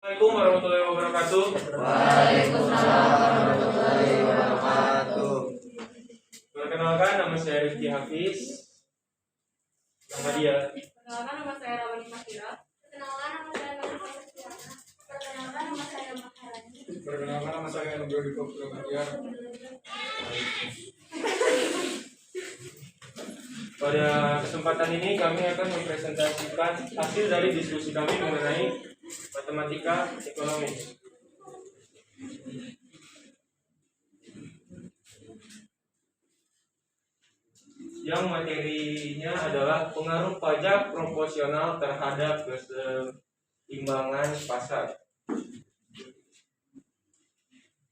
Assalamualaikum warahmatullahi wabarakatuh. Waalaikumsalam warahmatullahi wabarakatuh. Perkenalkan, nama saya Rifki Hafiz. Nama dia. Perkenalkan, nama saya Rawani Makira. Perkenalkan, nama saya Nana Fastiana. Perkenalkan, nama saya Maharani. Perkenalkan, nama saya Nugroho Purwadiar. Pada kesempatan ini kami akan mempresentasikan hasil dari diskusi kami mengenai matematika ekonomi. Yang materinya adalah pengaruh pajak proporsional terhadap keseimbangan pasar.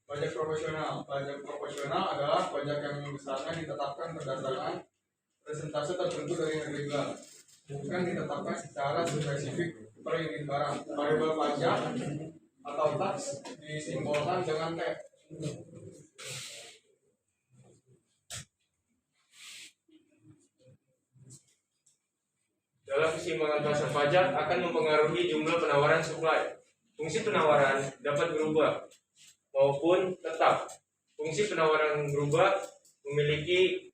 Pajak proporsional adalah pajak yang besarnya ditetapkan berdasarkan persentase tertentu dari harga jual, bukan ditetapkan secara spesifik per unit barang. Variabel pajak atau tax disimbolkan dengan T. Dalam keseimbangan pasar pajak akan mempengaruhi jumlah penawaran supply. Fungsi penawaran dapat berubah maupun tetap. Fungsi penawaran berubah memiliki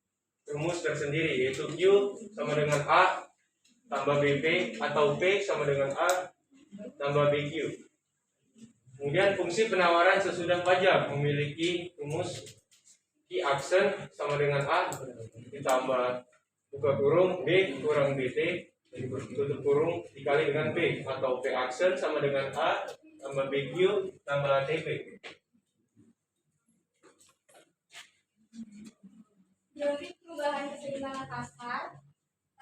rumus tersendiri, yaitu Q sama dengan A tambah BP atau P sama dengan A tambah BQ. Kemudian fungsi penawaran sesudah pajak memiliki rumus Q aksen sama dengan A ditambah buka kurung B kurang BT tutup kurung dikali dengan P, atau P aksen sama dengan A tambah BQ tambah TP. Grafik perubahan keseimbangan pasar.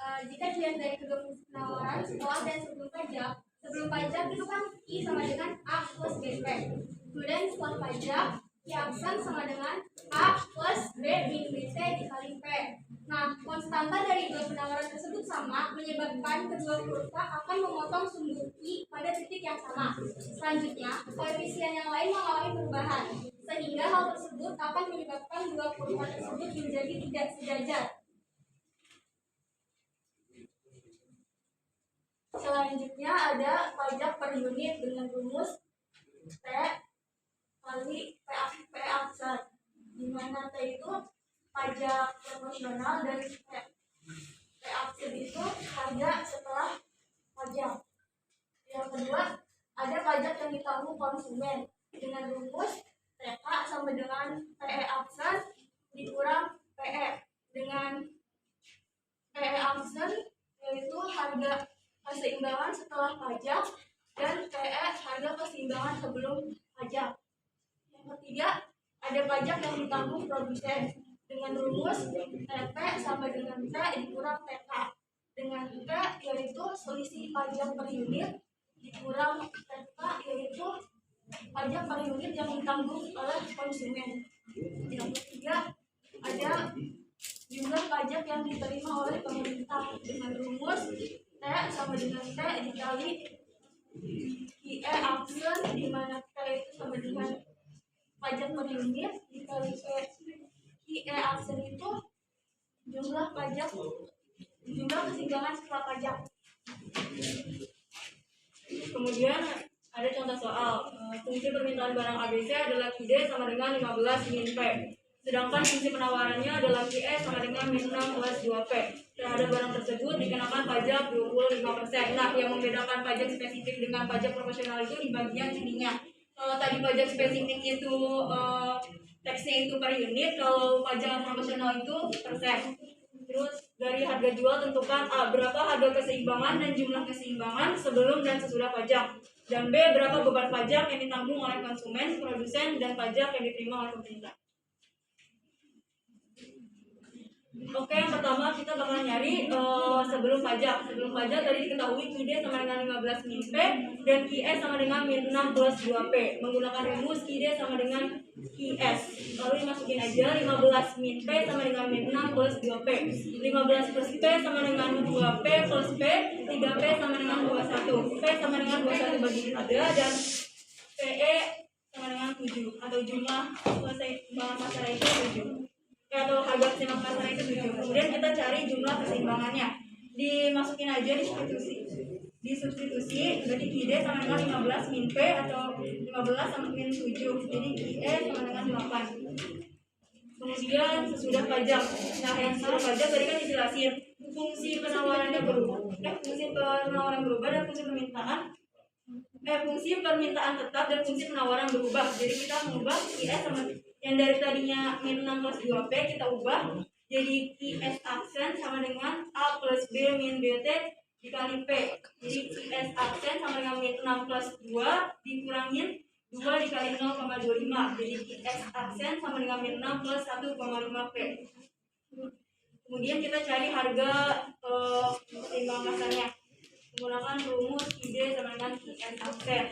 Jika dilihat dari kedua fungsi penawaran setelah dan sebelum pajak itu kan I sama dengan A plus BP. Kemudian setelah pajak I aksen sama dengan A plus B min BT dikali P. Nah, konstanta dari dua penawaran tersebut sama, menyebabkan kedua kurva akan memotong sumbu I pada titik yang sama. Selanjutnya, koefisien yang lain mengalami perubahan, sehingga hal tersebut akan menyebabkan dua kurva tersebut menjadi tidak sejajar. Selanjutnya ada pajak per unit dengan rumus T kali P aksen, di mana T itu pajak proporsional dan P aksen itu harga setelah pajak. Yang kedua, ada pajak yang ditanggung konsumen dengan rumus TK sama dengan PE aksen dikurang PE, dengan PE aksen yaitu harga keseimbangan setelah pajak dan PE harga keseimbangan sebelum pajak. Yang ketiga, ada pajak yang ditanggung produsen dengan rumus TP sama dengan T dikurang TK, dengan T yaitu selisih pajak per unit dikurang TK yaitu pajak per unit yang ditanggung oleh konsumen. Yang ketiga, ada jumlah pajak yang diterima oleh pemerintah dengan rumus T sama dengan T dikali IE aksen, di mana T itu sama dengan pajak per unit dikali IE aksen itu jumlah keseimbangan setelah pajak. Kemudian ada contoh soal, fungsi permintaan barang ABC adalah QD sama dengan 15 min P. Sedangkan fungsi penawarannya adalah QE sama dengan min 6 plus 2P. Terhadap barang tersebut dikenakan pajak 25%. Nah, yang membedakan pajak spesifik dengan pajak proporsional itu di bagian ininya. Kalau tadi pajak spesifik itu teksnya itu per unit, kalau pajak proporsional itu persen. Terus dari harga jual tentukan A, berapa harga keseimbangan dan jumlah keseimbangan sebelum dan sesudah pajak. Dan B, berapa beban pajak yang ditanggung oleh konsumen, produsen, dan pajak yang diterima oleh pemerintah. Oke, yang pertama kita bakal nyari sebelum pajak. Sebelum pajak tadi diketahui QD sama dengan 15 min P dan QE sama dengan min 6 plus 2P. Menggunakan rumus QD sama dengan QS. Lalu dimasukin aja 15 min P sama dengan min 6 plus 2P. 15 plus P sama dengan 2P plus P. 3P sama dengan 21. P sama dengan 21 bagi 3 dan PE sama dengan 7 atau jumlah keseimbangan pasar itu 7. Atau harga keseimbangan pasar itu 7. Kemudian kita cari jumlah keseimbangannya, dimasukin aja di substitusi. Disubstitusi, berarti QD sama dengan 15 min P atau 15 sama min 7. Jadi QE sama dengan 8. Kemudian sesudah pajak. Nah, yang sesudah pajak tadi kan dijelasin fungsi penawarannya berubah. Fungsi penawaran berubah dan fungsi permintaan tetap dan fungsi penawaran berubah. Jadi kita mengubah QS sama yang dari tadinya min 6 plus 2P kita ubah jadi QS aksen sama dengan A plus B min BT dikali P. Jadi QS aksen sama dengan min 6 plus 2 dikurangin 2 dikali 0,25. Jadi QS aksen sama dengan min 6 plus 1,5P. Kemudian kita cari harga timbang masanya menggunakan rumus QD sama dengan QS aksen.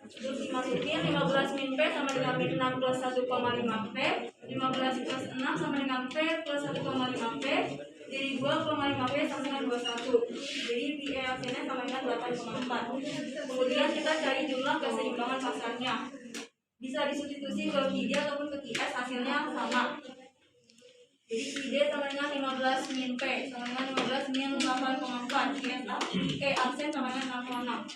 Terus dimasukin 15 min P sama dengan min 6 plus 1,5P, 15 plus 6 sama dengan P plus 1,5P, jadi 2,5P sama dengan 21. Jadi PE aksennya sama dengan 8,4. Kemudian kita cari jumlah keseimbangan pasarnya. Bisa disubstitusi ke QD ataupun ke QS, hasilnya sama. Jadi QD sama dengan 15 min P sama dengan 15 min 8,4, QE aksen sama dengan 6,6.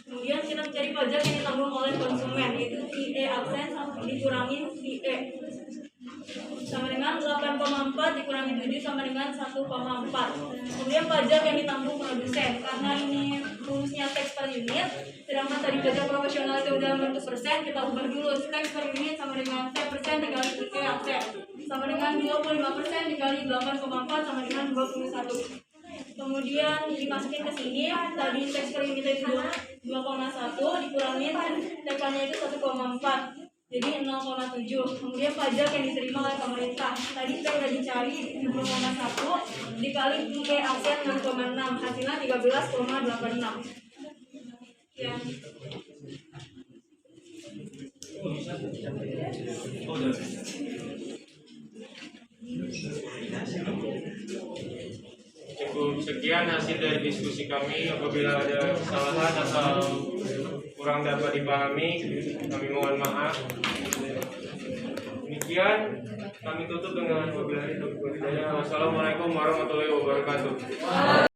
Kemudian kita mencari pajak yang ditanggung oleh konsumen, yaitu PE absen dikurangin PE sama dengan 8,4 dikurangi 7 sama dengan 1,4. Kemudian pajak yang ditanggung produsen, karena ini rumusnya tax per unit, sedangkan tadi pajak profesional itu udah bentuk persen, kita ubah dulu tax per unit sama dengan T persen dikali PE absen sama dengan 25% dikali 8,4 sama dengan 21. Kemudian dimasukin ke sini, tadi tax per unit itu 2,1 dikurangin TK-nya itu 1,4 jadi 0,7. Kemudian pajak yang diterima oleh pemerintah, tadi T udah dicari 2,1 dikali PE aksen 6,6 hasilnya 13,86 ya. Cukup sekian hasil dari diskusi kami. Apabila ada kesalahan atau kurang dapat dipahami, kami mohon maaf. Demikian kami tutup dengan wabillahi taufiq wal hidayah. Wassalamualaikum warahmatullahi wabarakatuh.